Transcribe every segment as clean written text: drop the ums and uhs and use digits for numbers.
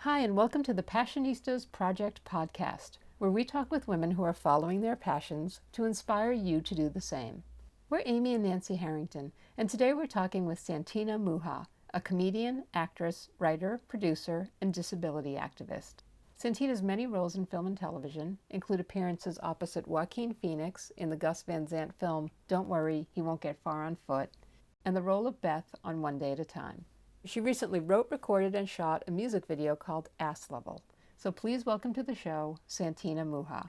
Hi, and welcome to the Passionistas Project podcast, where we talk with women who are following their passions to inspire you to do the same. We're Amy and Nancy Harrington, and today we're talking with Santina Muha, a comedian, actress, writer, producer, and disability activist. Santina's many roles in film and television include appearances opposite Joaquin Phoenix in the Gus Van Sant film Don't Worry, He Won't Get Far on Foot, and the role of Beth on One Day at a Time. She recently wrote, recorded, and shot a music video called Ass Level. So please welcome to the show, Santina Muha.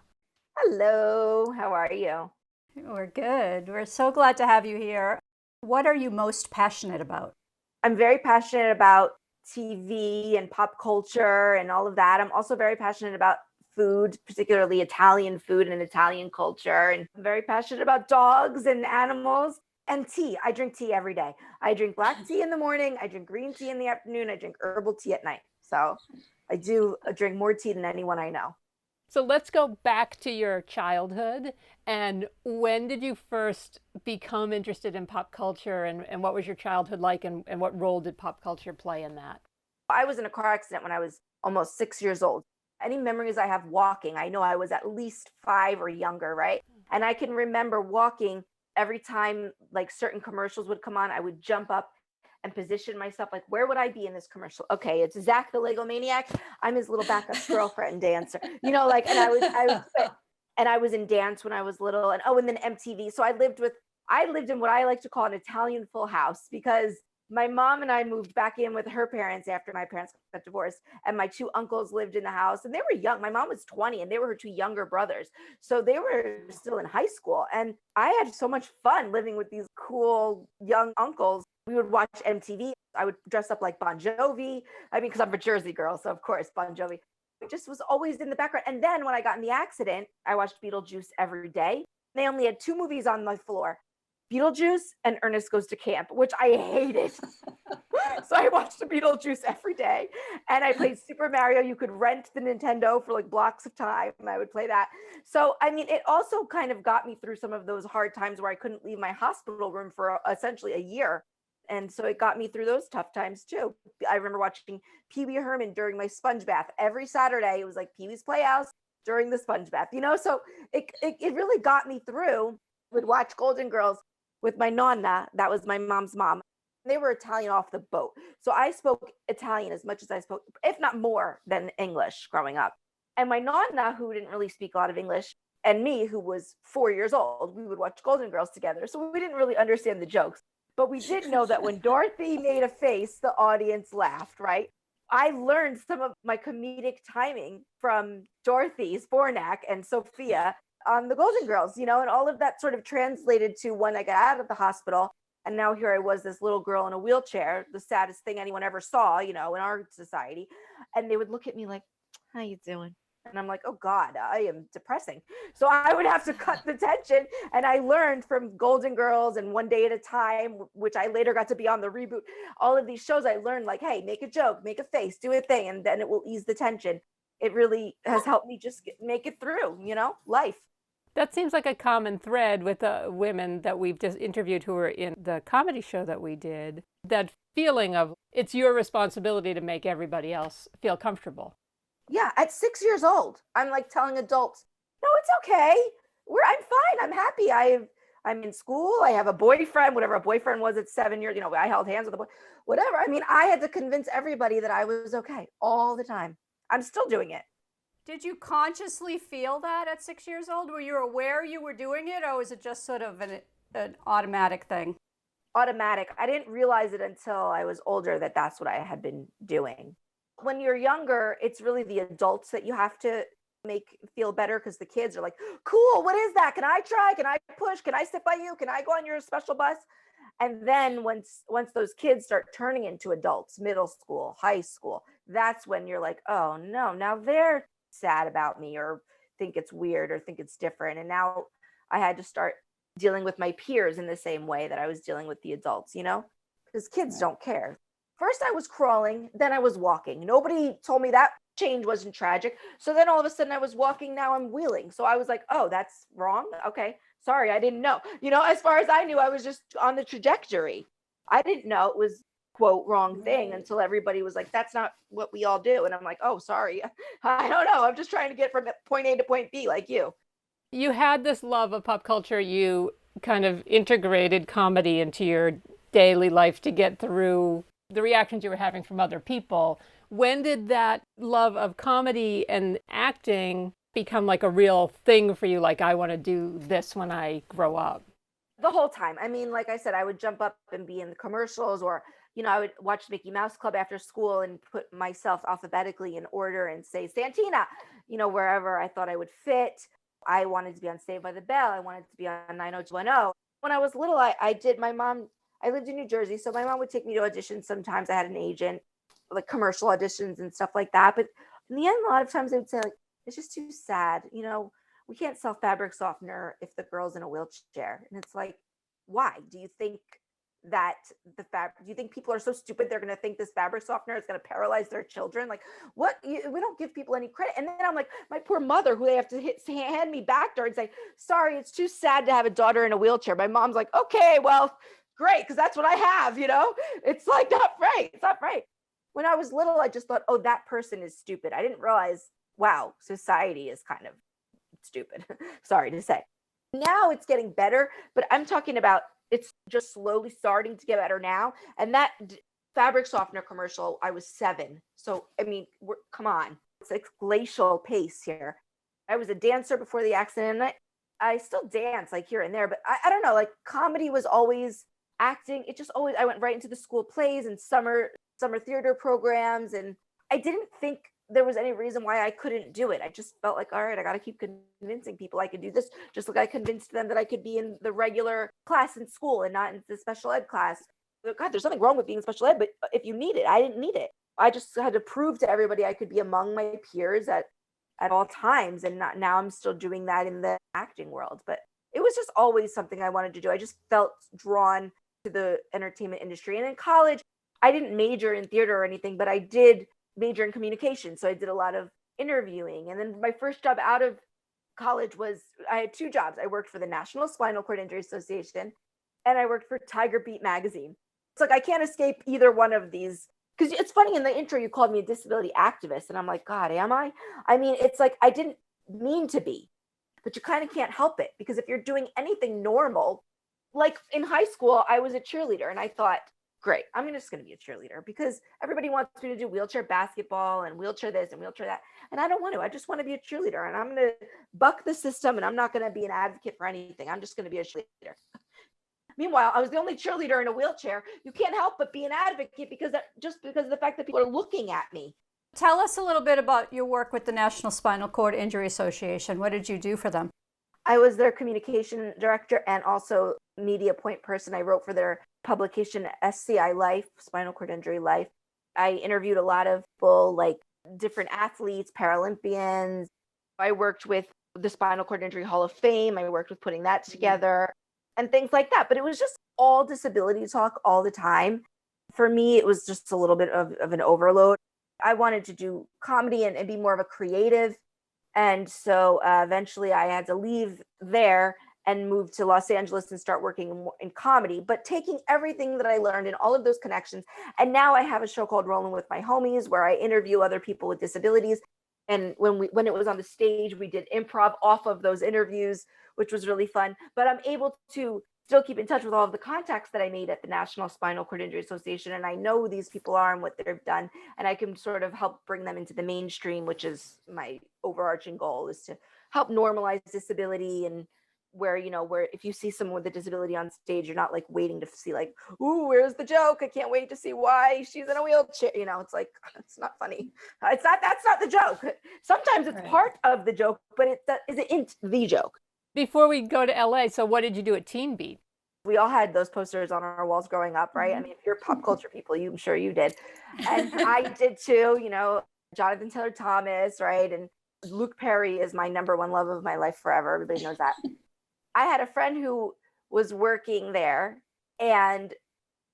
Hello, how are you? We're good. We're so glad to have you here. What are you most passionate about? I'm very passionate about TV and pop culture and all of that. I'm also very passionate about food, particularly Italian food and Italian culture. And I'm very passionate about dogs and animals and tea. I drink tea every day. I drink black tea in the morning. I drink green tea in the afternoon. I drink herbal tea at night. So I do drink more tea than anyone I know. So let's go back to your childhood. And when did you first become interested in pop culture, and what was your childhood like, and what role did pop culture play in that? I was in a car accident when I was almost 6 years old. Any memories I have walking, I know I was at least 5 or younger, right? And I can remember walking every time like certain commercials would come on, I would jump up and position myself like, where would I be in this commercial? Okay, it's Zach the Lego Maniac. I'm his little backup girlfriend dancer, like, and I was in dance when I was little, and then MTV. So I lived in what I like to call an Italian Full House, because my mom and I moved back in with her parents after my parents got divorced, and my 2 uncles lived in the house, and they were young. My mom was 20 and they were her 2 younger brothers. So they were still in high school. And I had so much fun living with these cool young uncles. We would watch MTV. I would dress up like Bon Jovi. Because I'm a Jersey girl. So of course, Bon Jovi. It just was always in the background. And then when I got in the accident, I watched Beetlejuice every day. They only had 2 movies on my floor. Beetlejuice and Ernest Goes to Camp, which I hated. So I watched the Beetlejuice every day, and I played Super Mario. You could rent the Nintendo for like blocks of time. I would play that. So, it also kind of got me through some of those hard times where I couldn't leave my hospital room for essentially a year. And so it got me through those tough times too. I remember watching Pee Wee Herman during my sponge bath every Saturday. It was like Pee Wee's Playhouse during the sponge bath, so it really got me through. Would watch Golden Girls with my nonna. That was my mom's mom. They were Italian off the boat. So I spoke Italian as much as I spoke, if not more than English growing up. And my nonna, who didn't really speak a lot of English, and me, who was 4 years old, we would watch Golden Girls together. So we didn't really understand the jokes. But we did know that when Dorothy made a face, the audience laughed, right? I learned some of my comedic timing from Dorothy Spornak and Sophia on the Golden Girls, and all of that sort of translated to when I got out of the hospital. And now here I was, this little girl in a wheelchair, the saddest thing anyone ever saw, in our society. And they would look at me like, how you doing? And I'm like, oh God, I am depressing. So I would have to cut the tension. And I learned from Golden Girls and One Day at a Time, which I later got to be on the reboot. All of these shows I learned like, hey, make a joke, make a face, do a thing, and then it will ease the tension. It really has helped me just make it through, life. That seems like a common thread with the women that we've just interviewed who were in the comedy show that we did. That feeling of it's your responsibility to make everybody else feel comfortable. Yeah, at 6 years old, I'm like telling adults, no, it's okay. I'm fine. I'm happy. I'm in school. I have a boyfriend, whatever a boyfriend was at 7 years. I held hands with a boy, whatever. I had to convince everybody that I was okay all the time. I'm still doing it. Did you consciously feel that at 6 years old? Were you aware you were doing it, or was it just sort of an automatic thing? Automatic. I didn't realize it until I was older that that's what I had been doing. When you're younger, it's really the adults that you have to make feel better, because the kids are like, cool, what is that? Can I try? Can I push? Can I sit by you? Can I go on your special bus? And then once those kids start turning into adults, middle school, high school, that's when you're like, oh no, now they're sad about me, or think it's weird, or think it's different. And now I had to start dealing with my peers in the same way that I was dealing with the adults, because kids don't care. First I was crawling, then I was walking. Nobody told me that change wasn't tragic. So then all of a sudden I was walking, now I'm wheeling. So I was like, oh, that's wrong. Okay, sorry, I didn't know. As far as I knew, I was just on the trajectory. I didn't know it was quote wrong thing Right. until everybody was like, that's not what we all do. And I'm like, oh, sorry. I don't know. I'm just trying to get from point A to point B like you. You had this love of pop culture. You kind of integrated comedy into your daily life to get through the reactions you were having from other people. When did that love of comedy and acting become like a real thing for you? Like, I want to do this when I grow up? The whole time. I mean, like I said, I would jump up and be in the commercials, or, I would watch Mickey Mouse Club after school and put myself alphabetically in order and say Santina, wherever I thought I would fit. I wanted to be on Saved by the Bell. I wanted to be on 90210. When I was little, I lived in New Jersey, so my mom would take me to auditions. Sometimes I had an agent, like commercial auditions and stuff like that. But in the end, a lot of times they would say, like, it's just too sad. We can't sell fabric softener if the girl's in a wheelchair. And it's like, why? Do you think that do you think people are so stupid they're going to think this fabric softener is going to paralyze their children? Like, what? We don't give people any credit. And then I'm like, my poor mother, who they have to hand me back door and say, sorry, it's too sad to have a daughter in a wheelchair. My mom's like, okay, well, great, because that's what I have. It's like, not right. It's not right. When I was little, I just thought, oh, that person is stupid. I didn't realize, wow, society is kind of stupid. Sorry to say. Now it's getting better, but I'm talking about it's just slowly starting to get better now. And that fabric softener commercial, I was 7. So, I mean, come on. It's like glacial pace here. I was a dancer before the accident, and I still dance like here and there, but I don't know, like comedy was always acting. It just always, I went right into the school plays and summer theater programs. And I didn't think there was any reason why I couldn't do it. I just felt like, all right, I got to keep convincing people I could do this. Just like I convinced them that I could be in the regular class in school and not in the special ed class. God, there's nothing wrong with being special ed, but if you need it, I didn't need it. I just had to prove to everybody I could be among my peers at all times. And now I'm still doing that in the acting world. But it was just always something I wanted to do. I just felt drawn to the entertainment industry. And in college, I didn't major in theater or anything, but I did major in communication. So I did a lot of interviewing. And then my first job out of college I had 2 jobs. I worked for the National Spinal Cord Injury Association, and I worked for Tiger Beat magazine. It's like I can't escape either one of these. Because it's funny, in the intro, you called me a disability activist. And I'm like, God, am I? I mean, it's like I didn't mean to be, but you kind of can't help it. Because if you're doing anything normal, like in high school, I was a cheerleader, and I thought, great, I'm just going to be a cheerleader because everybody wants me to do wheelchair basketball and wheelchair this and wheelchair that. And I don't want to. I just want to be a cheerleader, and I'm going to buck the system, and I'm not going to be an advocate for anything. I'm just going to be a cheerleader. Meanwhile, I was the only cheerleader in a wheelchair. You can't help but be an advocate because of the fact that people are looking at me. Tell us a little bit about your work with the National Spinal Cord Injury Association. What did you do for them? I was their communication director and also media point person. I wrote for their publication SCI Life, Spinal Cord Injury Life. I interviewed a lot of people, like different athletes, Paralympians. I worked with the Spinal Cord Injury Hall of Fame. I worked with putting that together and things like that. But it was just all disability talk all the time. For me, it was just a little bit of an overload. I wanted to do comedy and be more of a creative. And so eventually I had to leave there and move to Los Angeles and start working in comedy, but taking everything that I learned and all of those connections. And now I have a show called Rolling with My Homies, where I interview other people with disabilities. And when it was on the stage, we did improv off of those interviews, which was really fun. But I'm able to still keep in touch with all of the contacts that I made at the National Spinal Cord Injury Association. And I know who these people are and what they've done. And I can sort of help bring them into the mainstream, which is my overarching goal, is to help normalize disability, and where if you see someone with a disability on stage, you're not like waiting to see like, ooh, where's the joke? I can't wait to see why she's in a wheelchair. It's like, it's not funny. That's not the joke. Sometimes it's part of the joke, but it isn't the joke. Before we go to LA, so what did you do at Teen Beat? We all had those posters on our walls growing up, right? I mean, if you're pop culture people, I'm sure you did. And I did too, Jonathan Taylor Thomas, right? And Luke Perry is my number one love of my life forever. Everybody knows that. I had a friend who was working there, and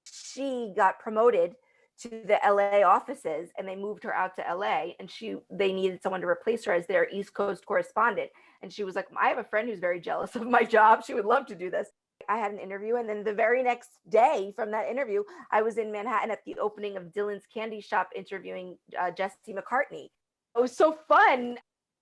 she got promoted to the LA offices, and they moved her out to LA, and they needed someone to replace her as their East Coast correspondent. And she was like, I have a friend who's very jealous of my job. She would love to do this. I had an interview, and then the very next day from that interview, I was in Manhattan at the opening of Dylan's Candy Shop interviewing Jesse McCartney. It was so fun.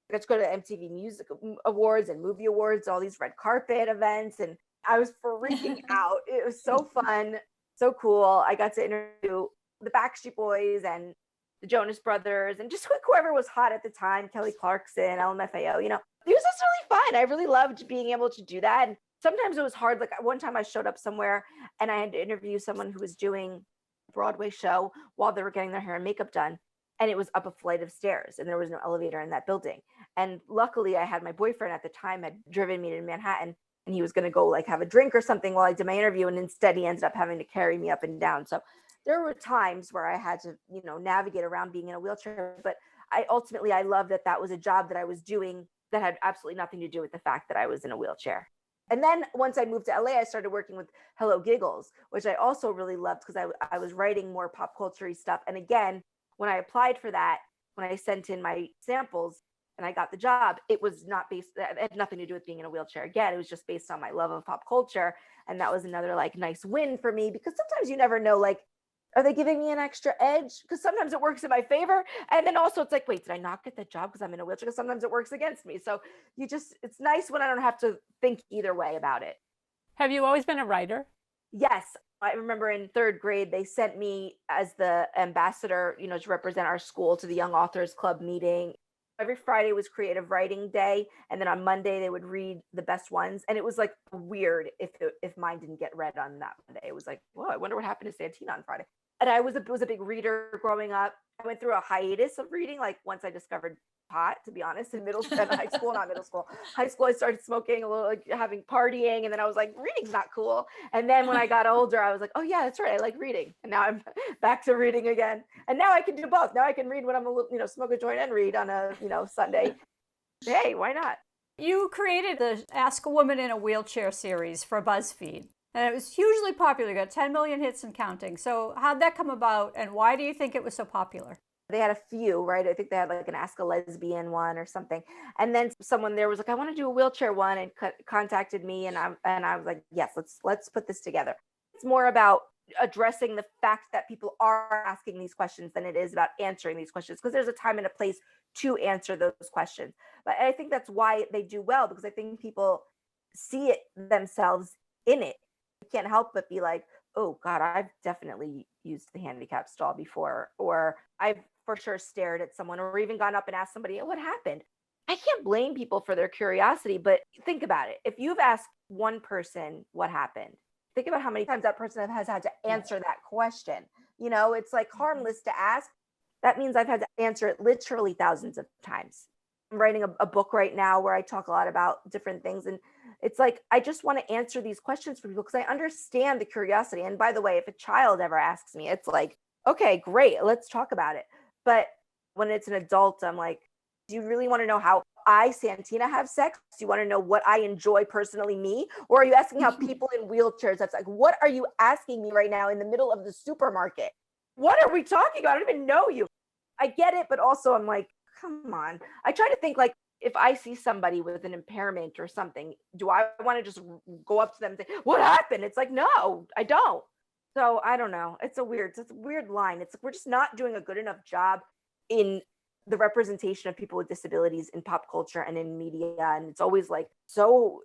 I got to go to MTV Music Awards and Movie Awards, all these red carpet events, and I was freaking out. It was so fun, so cool. I got to interview the Backstreet Boys and the Jonas Brothers and just whoever was hot at the time, Kelly Clarkson, LMFAO, it was just really fun. I really loved being able to do that. And sometimes it was hard. Like one time I showed up somewhere and I had to interview someone who was doing a Broadway show while they were getting their hair and makeup done. And it was up a flight of stairs and there was no elevator in that building. And luckily I had my boyfriend at the time had driven me to Manhattan, and he was going to go like have a drink or something while I did my interview. And instead he ended up having to carry me up and down. So there were times where I had to, navigate around being in a wheelchair, but I love that was a job that I was doing that had absolutely nothing to do with the fact that I was in a wheelchair. And then once I moved to LA, I started working with Hello Giggles, which I also really loved because I was writing more pop culture-y stuff. And again, when I applied for that, when I sent in my samples and I got the job, it had nothing to do with being in a wheelchair. Again, it was just based on my love of pop culture. And that was another like nice win for me, because sometimes you never know, like, are they giving me an extra edge? Because sometimes it works in my favor. And then also it's like, wait, did I not get the job because I'm in a wheelchair? Because sometimes it works against me. So it's nice when I don't have to think either way about it. Have you always been a writer? Yes. I remember in third grade, they sent me as the ambassador, to represent our school to the Young Authors Club meeting. Every Friday was creative writing day. And then on Monday, they would read the best ones. And it was like weird if mine didn't get read on that Monday. It was like, whoa, I wonder what happened to Santina on Friday. And I was a big reader growing up. I went through a hiatus of reading, like once I discovered pot, to be honest, in high school, not middle school. High school, I started smoking a little, like having partying. And then I was like, reading's not cool. And then when I got older, I was like, oh yeah, that's right. I like reading. And now I'm back to reading again. And now I can do both. Now I can read when I'm a little, smoke a joint and read on a, Sunday. Hey, why not? You created the Ask a Woman in a Wheelchair series for BuzzFeed. And it was hugely popular. You got 10 million hits and counting. So how'd that come about, and why do you think it was so popular? They had a few, right? I think they had like an Ask a Lesbian one or something. And then someone there was like, I want to do a wheelchair one, and contacted me. And I was like, yes, let's put this together. It's more about addressing the fact that people are asking these questions than it is about answering these questions, because there's a time and a place to answer those questions. But I think that's why they do well, because I think people see it themselves in it. You can't help but be like, oh God, I've definitely used the handicap stall before, or I've for sure stared at someone, or even gone up and asked somebody, what happened? I can't blame people for their curiosity, but think about it. If you've asked one person what happened, think about how many times that person has had to answer that question. It's like harmless to ask. That means I've had to answer it literally thousands of times. I'm writing a book right now where I talk a lot about different things. And it's like, I just want to answer these questions for people because I understand the curiosity. And by the way, if a child ever asks me, it's like, okay, great, let's talk about it. But when it's an adult, I'm like, do you really want to know how I, Santina, have sex? Do you want to know what I enjoy personally, me? Or are you asking how people in wheelchairs have sex? What are you asking me right now in the middle of the supermarket? What are we talking about? I don't even know you. I get it, but also I'm like, come on. I try to think like, if I see somebody with an impairment or something, do I want to just go up to them and say, what happened? It's like, no, I don't. So I don't know. It's a weird line. It's like, we're just not doing a good enough job in the representation of people with disabilities in pop culture and in media. And it's always like so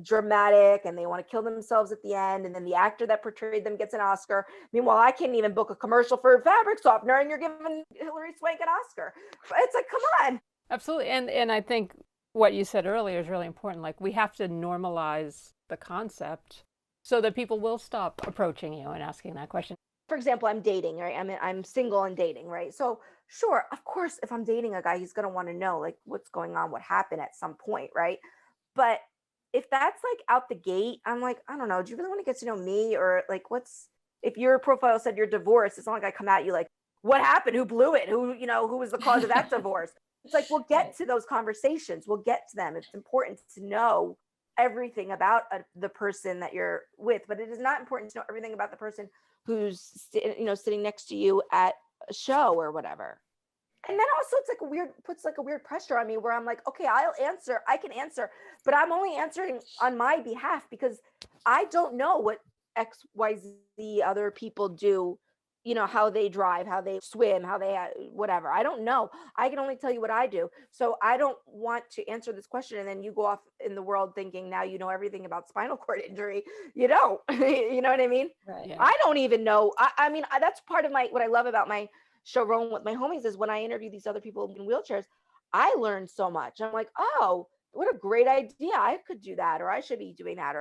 dramatic, and they want to kill themselves at the end. And then the actor that portrayed them gets an Oscar. Meanwhile, I can't even book a commercial for a fabric softener, and you're giving Hilary Swank an Oscar. It's like, come on. Absolutely. And I think what you said earlier is really important. Like, we have to normalize the concept so that people will stop approaching you and asking that question. For example, I'm dating, right? I'm single and dating, right? So sure, of course, if I'm dating a guy, he's going to want to know like what's going on, what happened at some point, right? But if that's like out the gate, I'm like, I don't know, do you really want to get to know me? Or like, if your profile said you're divorced, it's not like I come at you like, what happened? Who blew it? Who was the cause of that divorce? It's like, we'll get to those conversations. We'll get to them. It's important to know everything about the person that you're with, but it is not important to know everything about the person who's sitting next to you at a show or whatever. And then also it's like puts like a weird pressure on me where I'm like, okay, I can answer, but I'm only answering on my behalf because I don't know what XYZ other people do, how they drive, how they swim, how they, whatever. I don't know. I can only tell you what I do. So I don't want to answer this question. And then you go off in the world thinking now you know everything about spinal cord injury. You don't, you know what I mean? Right. Yeah. I don't even know. I mean, that's part of what I love about my show Rolling with My Homies is when I interview these other people in wheelchairs, I learned so much. I'm like, oh, what a great idea. I could do that, or I should be doing that,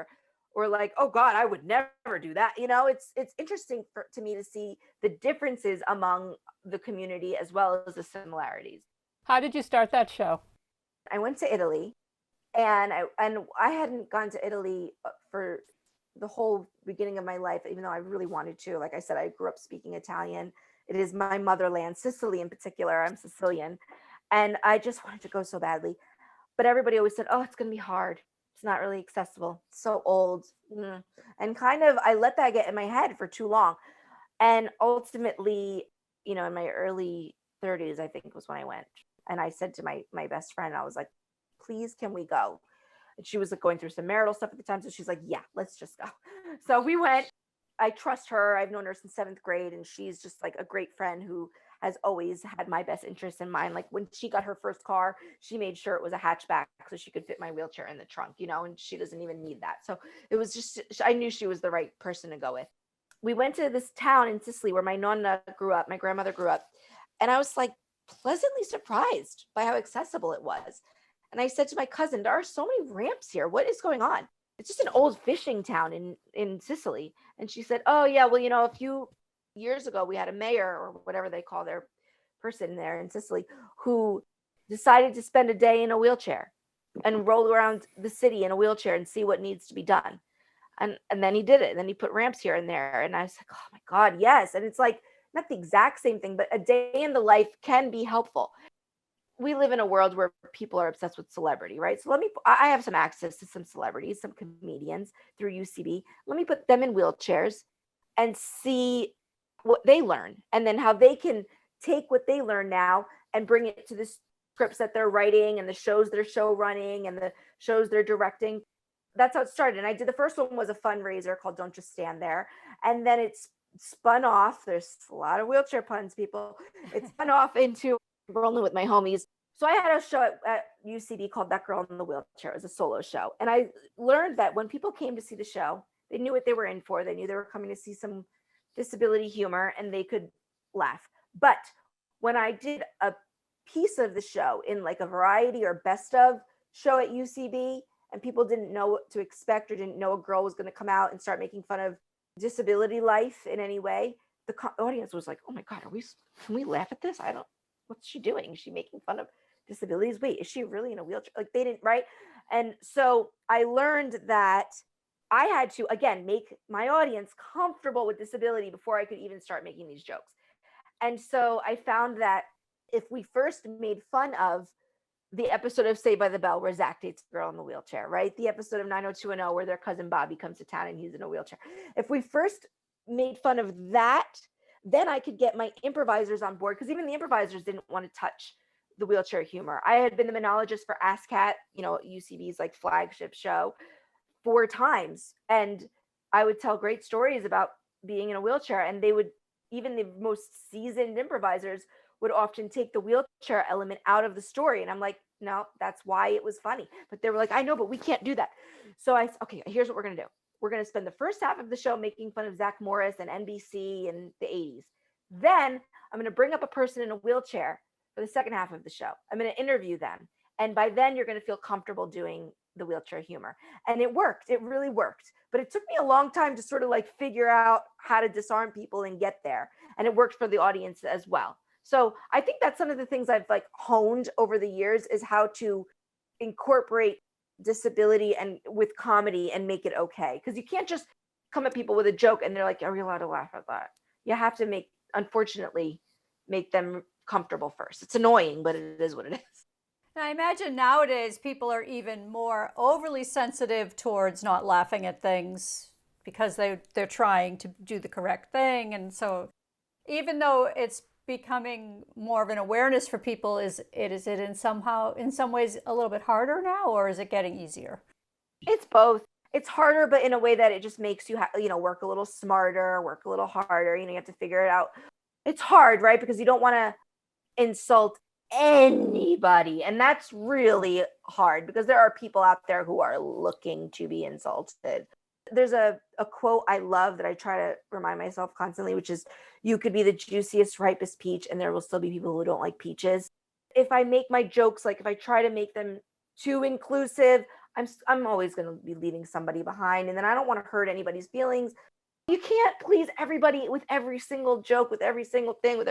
or like, oh God, I would never do that. It's interesting to me to see the differences among the community as well as the similarities. How did you start that show? I went to Italy, and I hadn't gone to Italy for the whole beginning of my life, even though I really wanted to. Like I said, I grew up speaking Italian. It is my motherland, Sicily in particular. I'm Sicilian. And I just wanted to go so badly. But everybody always said, oh, it's going to be hard. It's not really accessible. It's so old. And kind of, I let that get in my head for too long. And ultimately, in my early 30s, I think was when I went. And I said to my best friend, I was like, please, can we go? And she was like going through some marital stuff at the time. So she's like, yeah, let's just go. So we went. I trust her. I've known her since 7th grade, and she's just like a great friend who has always had my best interests in mind. Like when she got her first car, she made sure it was a hatchback so she could fit my wheelchair in the trunk, and she doesn't even need that. So it was just, I knew she was the right person to go with. We went to this town in Sicily where my nonna grew up, my grandmother grew up, and I was like pleasantly surprised by how accessible it was. And I said to my cousin, there are so many ramps here. What is going on? It's just an old fishing town in Sicily. And she said, oh yeah, well, a few years ago we had a mayor or whatever they call their person there in Sicily who decided to spend a day in a wheelchair and roll around the city in a wheelchair and see what needs to be done. And then he did it. And then he put ramps here and there. And I was like, oh my God, yes. And it's like not the exact same thing, but a day in the life can be helpful. We live in a world where people are obsessed with celebrity, right? So I have some access to some celebrities, some comedians through UCB. Let me put them in wheelchairs and see what they learn, and then how they can take what they learn now and bring it to the scripts that they're writing and the shows they're show running and the shows they're directing. That's how it started. And I did, the first one was a fundraiser called Don't Just Stand There. And then it's spun off. There's a lot of wheelchair puns, people. It spun off into Rolling with My Homies. So I had a show at UCB called That Girl in the Wheelchair. It was a solo show. And I learned that when people came to see the show, they knew what they were in for. They knew they were coming to see some disability humor and they could laugh. But when I did a piece of the show in like a variety or best of show at UCB, and people didn't know what to expect or didn't know a girl was going to come out and start making fun of disability life in any way, the audience was like, oh my God, can we laugh at this? What's she doing? Is she making fun of disabilities? Wait, is she really in a wheelchair? Like they didn't, right? And so I learned that I had to, again, make my audience comfortable with disability before I could even start making these jokes. And so I found that if we first made fun of the episode of Saved by the Bell where Zach dates a girl in the wheelchair, right? The episode of 90210 where their cousin Bobby comes to town and he's in a wheelchair. If we first made fun of that, then I could get my improvisers on board, because even the improvisers didn't want to touch the wheelchair humor. I had been the monologist for ASCAT, UCB's like flagship show, 4 times. And I would tell great stories about being in a wheelchair, and they would, even the most seasoned improvisers would often take the wheelchair element out of the story. And I'm like, no, that's why it was funny. But they were like, I know, but we can't do that. So okay, here's what we're going to do. We're going to spend the first half of the show making fun of Zach Morris and NBC in the 80s. Then I'm going to bring up a person in a wheelchair for the second half of the show. I'm going to interview them. And by then you're going to feel comfortable doing the wheelchair humor. And it worked. It really worked. But it took me a long time to sort of like figure out how to disarm people and get there. And it worked for the audience as well. So I think that's some of the things I've like honed over the years, is how to incorporate disability and with comedy and make it okay. Because you can't just come at people with a joke and they're like, are we allowed to laugh at that? You have to unfortunately make them comfortable first. It's annoying, but it is what it is. I imagine nowadays people are even more overly sensitive towards not laughing at things because they're trying to do the correct thing. And so even though it's becoming more of an awareness for people? Is it in some ways a little bit harder now, or is it getting easier? It's both. It's harder, but in a way that it just makes you, work a little smarter, work a little harder. You have to figure it out. It's hard, right? Because you don't want to insult anybody. And that's really hard because there are people out there who are looking to be insulted. There's a quote I love that I try to remind myself constantly, which is, you could be the juiciest, ripest peach, and there will still be people who don't like peaches. If I make my jokes, like if I try to make them too inclusive, I'm always going to be leaving somebody behind. And then I don't want to hurt anybody's feelings. You can't please everybody with every single joke, with every single thing,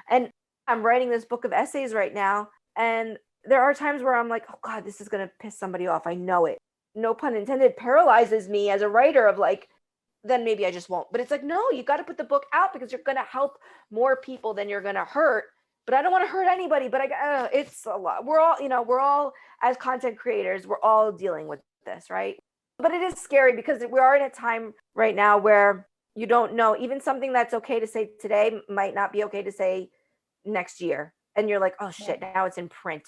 and I'm writing this book of essays right now. And there are times where I'm like, oh God, this is going to piss somebody off. I know it. No pun intended, paralyzes me as a writer of like, then maybe I just won't. But it's like, no, you got to put the book out because you're going to help more people than you're going to hurt. But I don't want to hurt anybody. But it's a lot. We're all as content creators, we're all dealing with this, right? But it is scary because we are in a time right now where you don't know, even something that's okay to say today might not be okay to say next year. And you're like, oh shit, now it's in print.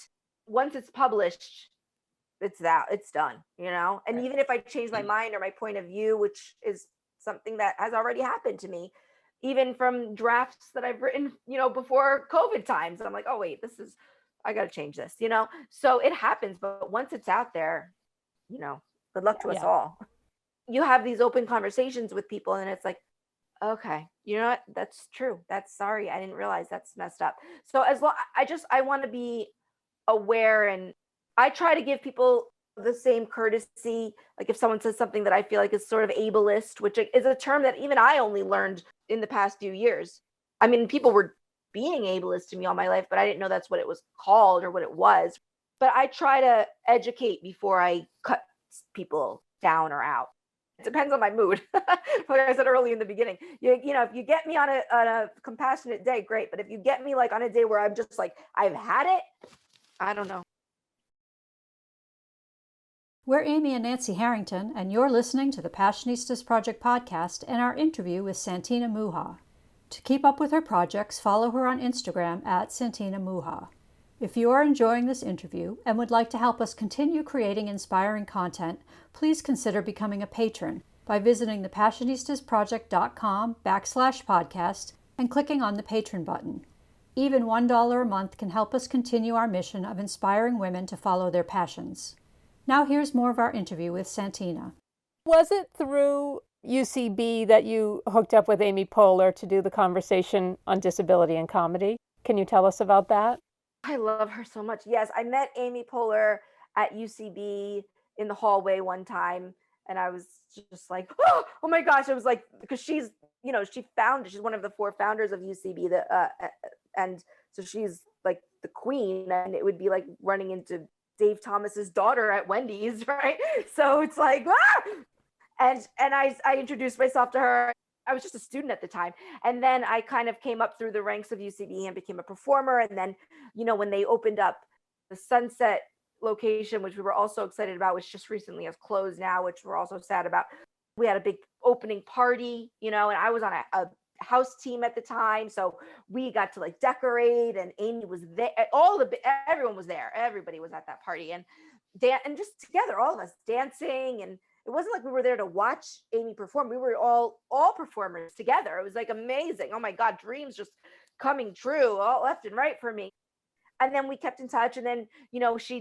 Once it's published, it's done, And even if I change my mind or my point of view, which is something that has already happened to me, even from drafts that I've written, before COVID times, I'm like, oh wait, I got to change this, So it happens, but once it's out there, good luck to us all. You have these open conversations with people and it's like, okay, you know what? That's true. Sorry. I didn't realize that's messed up. So I want to be aware, and I try to give people the same courtesy. Like if someone says something that I feel like is sort of ableist, which is a term that even I only learned in the past few years. I mean, people were being ableist to me all my life, but I didn't know that's what it was called or what it was. But I try to educate before I cut people down or out. It depends on my mood. Like I said early in the beginning, if you get me on a compassionate day, great. But if you get me like on a day where I'm just like, I've had it, I don't know. We're Amy and Nancy Harrington, and you're listening to the Passionistas Project podcast and our interview with Santina Muha. To keep up with her projects, follow her on Instagram at Santina Muha. If you are enjoying this interview and would like to help us continue creating inspiring content, please consider becoming a patron by visiting thepassionistasproject.com/podcast and clicking on the patron button. Even $1 a month can help us continue our mission of inspiring women to follow their passions. Now here's more of our interview with Santina. Was it through UCB that you hooked up with Amy Poehler to do the conversation on disability and comedy? Can you tell us about that? I love her so much. Yes, I met Amy Poehler at UCB in the hallway one time, and I was just like, oh my gosh. I was like, because she's one of the 4 founders of UCB, and so she's like the queen, and it would be like running into Dave Thomas's daughter at Wendy's, right? So it's like, and I introduced myself to her. I was just a student at the time. And then I kind of came up through the ranks of UCB and became a performer. And then, when they opened up the Sunset location, which we were also excited about, which just recently has closed now, which we're also sad about. We had a big opening party, and I was on a house team at the time. So we got to like decorate, and Amy was there. Everyone was there. Everybody was at that party, and just together, all of us dancing. And it wasn't like we were there to watch Amy perform. We were all performers together. It was like amazing. Oh my God, dreams just coming true all left and right for me. And then we kept in touch. And then, she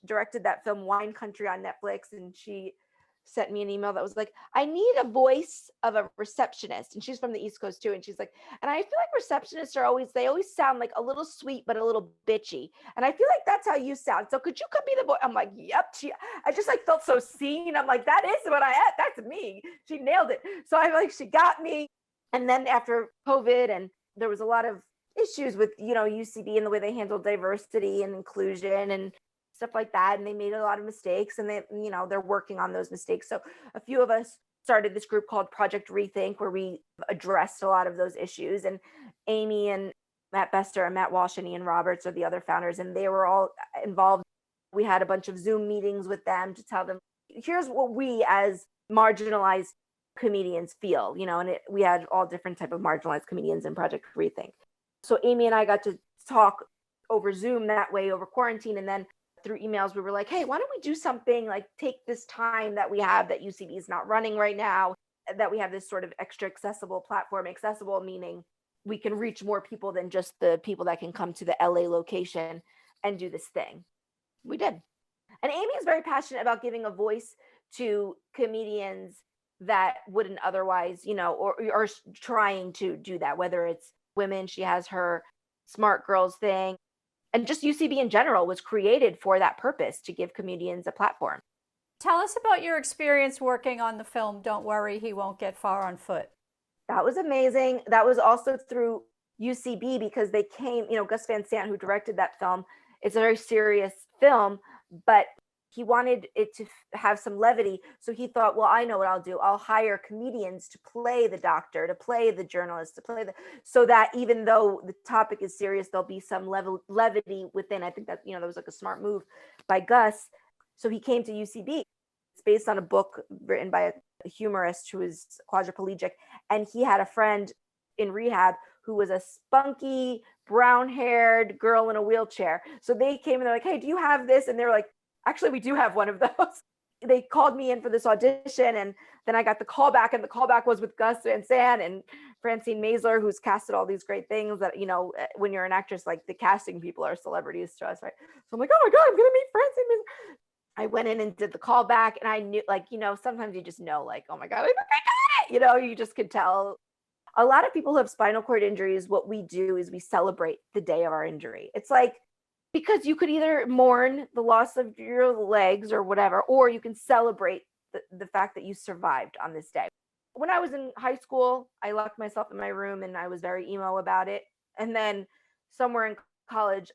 directed that film Wine Country on Netflix. And she sent me an email that was like, I need a voice of a receptionist. And she's from the East Coast too. And she's like, and I feel like receptionists they always sound like a little sweet, but a little bitchy. And I feel like that's how you sound. So could you come be the voice? I'm like, yep. I just like felt so seen. I'm like, that is what I had. That's me. She nailed it. So she got me. And then after COVID, and there was a lot of issues with, UCB and the way they handled diversity and inclusion and stuff like that. And they made a lot of mistakes, and they're working on those mistakes. So a few of us started this group called Project Rethink, where we addressed a lot of those issues. And Amy and Matt Bester and Matt Walsh and Ian Roberts are the other founders, and they were all involved. We had a bunch of Zoom meetings with them to tell them, here's what we as marginalized comedians feel, and we had all different type of marginalized comedians in Project Rethink. So Amy and I got to talk over Zoom that way over quarantine. And then through emails, we were like, hey, why don't we do something like take this time that we have that UCB is not running right now, that we have this sort of extra accessible platform, accessible meaning we can reach more people than just the people that can come to the LA location and do this thing. We did. And Amy is very passionate about giving a voice to comedians that wouldn't otherwise, or trying to do that, whether it's women. She has her Smart Girls thing, and just UCB in general was created for that purpose, to give comedians a platform. Tell us about your experience working on the film Don't Worry, He Won't Get Far on Foot. That was amazing. That was also through UCB, because they came, Gus Van Sant, who directed that film, it's a very serious film, but he wanted it to have some levity. So he thought, well, I know what I'll do. I'll hire comedians to play the doctor, to play the journalist, so that even though the topic is serious, there'll be some levity within. I think that, that was like a smart move by Gus. So he came to UCB. It's based on a book written by a humorist who is quadriplegic. And he had a friend in rehab who was a spunky, brown-haired girl in a wheelchair. So they came and they're like, hey, do you have this? And they're like, actually, we do have one of those. They called me in for this audition, and then I got the callback, and the callback was with Gus Van Sant and Francine Maisler, who's casted all these great things that, when you're an actress, like the casting people are celebrities to us, right? So I'm like, oh my God, I'm going to meet Francine Maisler. I went in and did the callback, and I knew, sometimes you just know, oh my God, I got it. You just could tell. A lot of people who have spinal cord injuries, what we do is we celebrate the day of our injury. It's because you could either mourn the loss of your legs or whatever, or you can celebrate the fact that you survived on this day. When I was in high school, I locked myself in my room and I was very emo about it. And then somewhere in college,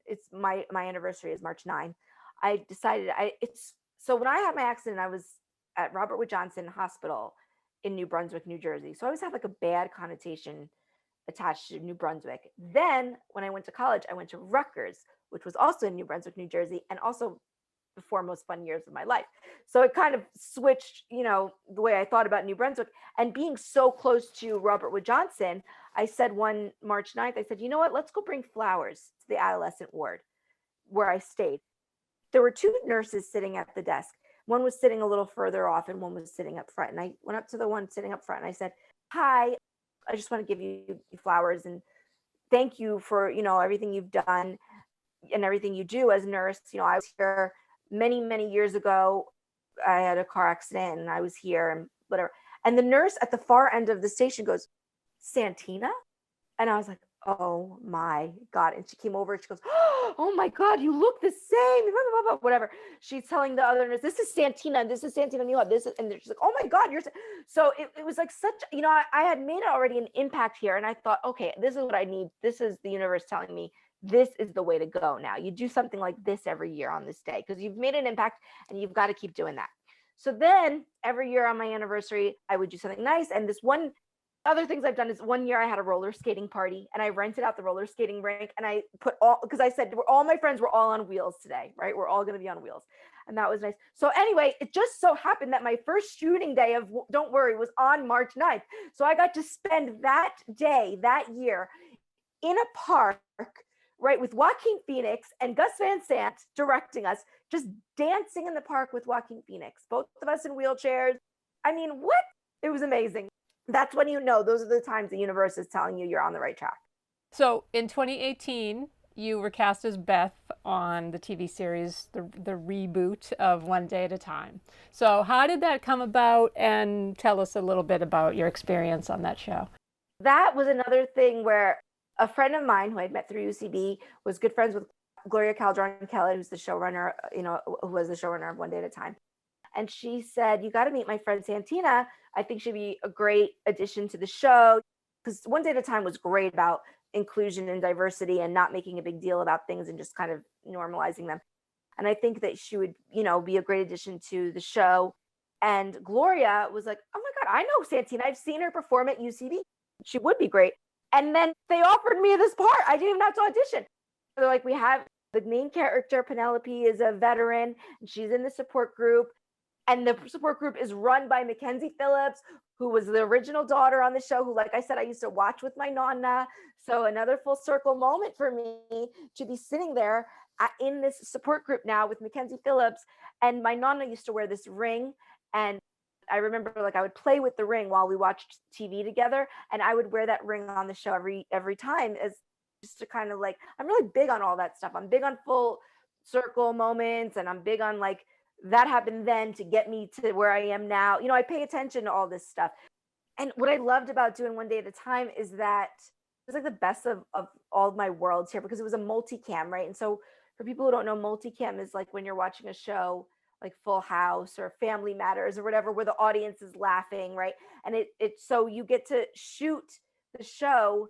it's my anniversary is March 9. I decided so when I had my accident, I was at Robert Wood Johnson Hospital in New Brunswick, New Jersey. So I always have a bad connotation attached to New Brunswick. Then when I went to college, I went to Rutgers, which was also in New Brunswick, New Jersey, and also the 4 most fun years of my life. So it kind of switched, the way I thought about New Brunswick. And being so close to Robert Wood Johnson, I said one March 9th, I said, you know what, let's go bring flowers to the adolescent ward where I stayed. There were 2 nurses sitting at the desk. One was sitting a little further off and one was sitting up front. And I went up to the one sitting up front and I said, hi, I just want to give you flowers and thank you for, everything you've done and everything you do as a nurse. I was here many, many years ago. I had a car accident and I was here and whatever. And the nurse at the far end of the station goes, Santina? And I was like, oh my God. And she came over and she goes, oh my God, you look the same, blah, blah, blah, whatever. She's telling the other nurse, this is Santina, this is Santina Muha, this is, and she's like, oh my God, so it was like such, I had made already an impact here. And I thought, okay, this is what I need. This is the universe telling me this is the way to go now. You do something like this every year on this day because you've made an impact and you've got to keep doing that. So then every year on my anniversary, I would do something nice. And this one other things I've done is one year I had a roller skating party and I rented out the roller skating rink and I put because I said all my friends were all on wheels today, right? We're all going to be on wheels. And that was nice. So anyway, it just so happened that my first shooting day of Don't Worry was on March 9th. So I got to spend that day, that year in a park, right, with Joaquin Phoenix and Gus Van Sant directing us, just dancing in the park with Joaquin Phoenix, both of us in wheelchairs. I mean, what? It was amazing. That's when those are the times the universe is telling you you're on the right track. So in 2018, you were cast as Beth on the TV series, the reboot of One Day at a Time. So how did that come about? And tell us a little bit about your experience on that show. That was another thing where a friend of mine who I'd met through UCB was good friends with Gloria Calderon-Kellett, who's the showrunner, who was the showrunner of One Day at a Time. And she said, you got to meet my friend Santina. I think she'd be a great addition to the show. Because One Day at a Time was great about inclusion and diversity and not making a big deal about things and just kind of normalizing them. And I think that she would, be a great addition to the show. And Gloria was like, oh my God, I know Santina. I've seen her perform at UCB. She would be great. And then they offered me this part. I didn't even have to audition. They're like, we have the main character, Penelope, is a veteran and she's in the support group. And the support group is run by Mackenzie Phillips, who was the original daughter on the show, who, like I said, I used to watch with my nonna. So another full circle moment for me to be sitting there in this support group now with Mackenzie Phillips. And my nonna used to wear this ring. And I remember, like, I would play with the ring while we watched TV together. And I would wear that ring on the show every time, as just to kind of like, I'm really big on all that stuff. I'm big on full circle moments, and I'm big on like, that happened then to get me to where I am now. I pay attention to all this stuff. And what I loved about doing One Day at a Time is that it was like the best of all of my worlds here, because it was a multicam, right? And so for people who don't know, multicam is like when you're watching a show like Full House or Family Matters or whatever, where the audience is laughing, right? And so you get to shoot the show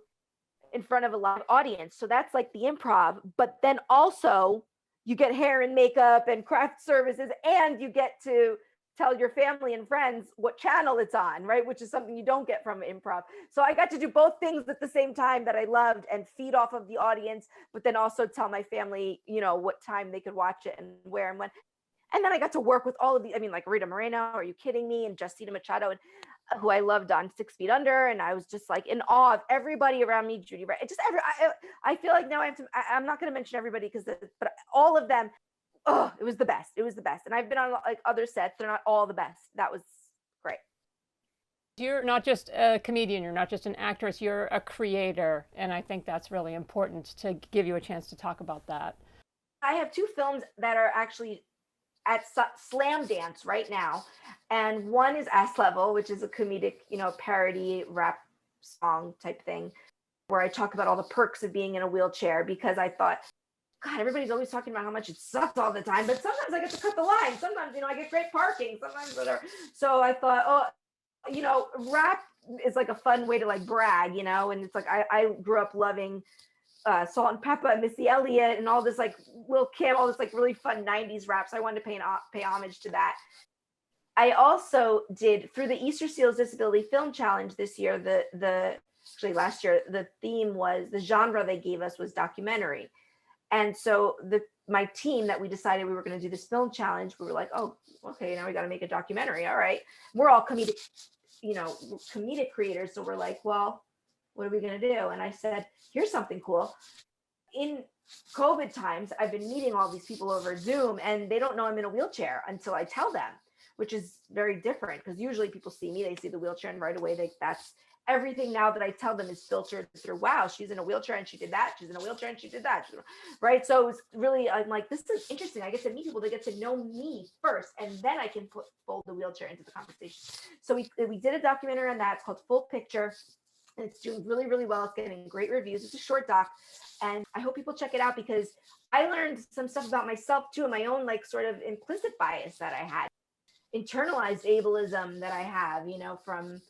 in front of a live audience. So that's like the improv, but then also you get hair and makeup and craft services, and you get to tell your family and friends what channel it's on, right? Which is something you don't get from improv. So I got to do both things at the same time that I loved, and feed off of the audience, but then also tell my family, what time they could watch it and where and when. And then I got to work with all of like Rita Moreno, are you kidding me? And Justina Machado, and who I loved on 6 Feet Under. And I was just like in awe of everybody around me, Judy, right? I feel like now I'm not going to mention everybody but all of them, oh, it was the best. It was the best. And I've been on like other sets. They're not all the best. That was great. You're not just a comedian, you're not just an actress, you're a creator. And I think that's really important to give you a chance to talk about that. I have 2 films that are actually at Slam Dance right now. And one is Ass Level, which is a comedic, parody rap song type thing, where I talk about all the perks of being in a wheelchair, because I thought, God, everybody's always talking about how much it sucks all the time, but sometimes I get to cut the line. Sometimes, I get great parking, sometimes whatever. So I thought, rap is like a fun way to like brag, and it's like, I grew up loving Salt and Pepper, Missy Elliott, and all this like Lil Kim, all this like really fun 90s raps. I wanted to pay homage to that. I also did, through the Easter Seals Disability Film Challenge this year, actually last year, the theme was, the genre they gave us was documentary. And so my team, that we decided we were going to do this film challenge, we were like, oh, okay, now we got to make a documentary. All right. We're all comedic creators. So we're like, well, what are we going to do? And I said, here's something cool. In COVID times, I've been meeting all these people over Zoom, and they don't know I'm in a wheelchair until I tell them, which is very different, because usually people see me, they see the wheelchair, and right away that's everything. Now that I tell them is filtered through, wow, she's in a wheelchair and she did that. She's in a wheelchair and she did that. Right. So it was really, I'm like, this is interesting. I get to meet people. They get to know me first, and then I can fold the wheelchair into the conversation. So we did a documentary on that. It's called Full Picture. And it's doing really, really well. It's getting great reviews. It's a short doc, and I hope people check it out, because I learned some stuff about myself too, and my own like sort of implicit bias that I had, internalized ableism that I have, from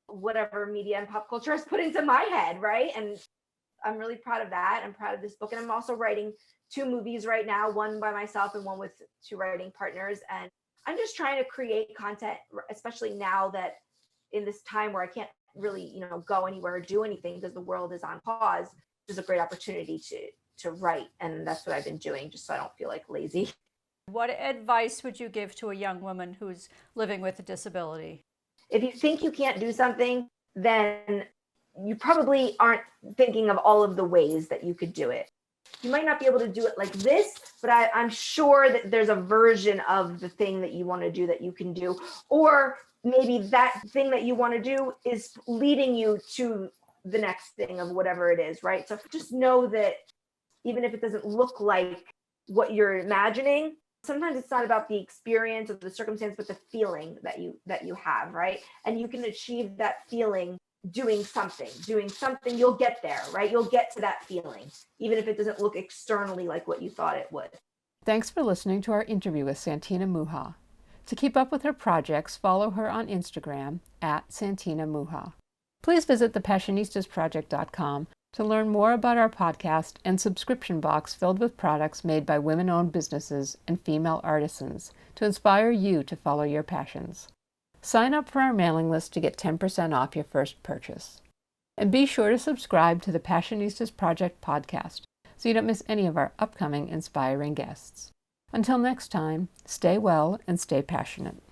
whatever media and pop culture has put into my head, right? And I'm really proud of that. I'm proud of this book, and I'm also writing 2 movies right now, one by myself and one with 2 writing partners. And I'm just trying to create content, especially now that in this time where I can't really, go anywhere or do anything because the world is on pause. There's a great opportunity to write, and that's what I've been doing, just so I don't feel like lazy. What advice would you give to a young woman who's living with a disability? If you think you can't do something, then you probably aren't thinking of all of the ways that you could do it. You might not be able to do it like this, but I'm sure that there's a version of the thing that you want to do that you can do. Or maybe that thing that you want to do is leading you to the next thing of whatever it is, right? So just know that even if it doesn't look like what you're imagining, sometimes it's not about the experience or the circumstance, but the feeling that you have, right? And you can achieve that feeling doing something, you'll get there, right? You'll get to that feeling, even if it doesn't look externally like what you thought it would. Thanks for listening to our interview with Santina Muha. To keep up with her projects, follow her on Instagram at Santina Muha. Please visit thepassionistasproject.com to learn more about our podcast and subscription box filled with products made by women-owned businesses and female artisans to inspire you to follow your passions. Sign up for our mailing list to get 10% off your first purchase. And be sure to subscribe to the Passionistas Project podcast so you don't miss any of our upcoming inspiring guests. Until next time, stay well and stay passionate.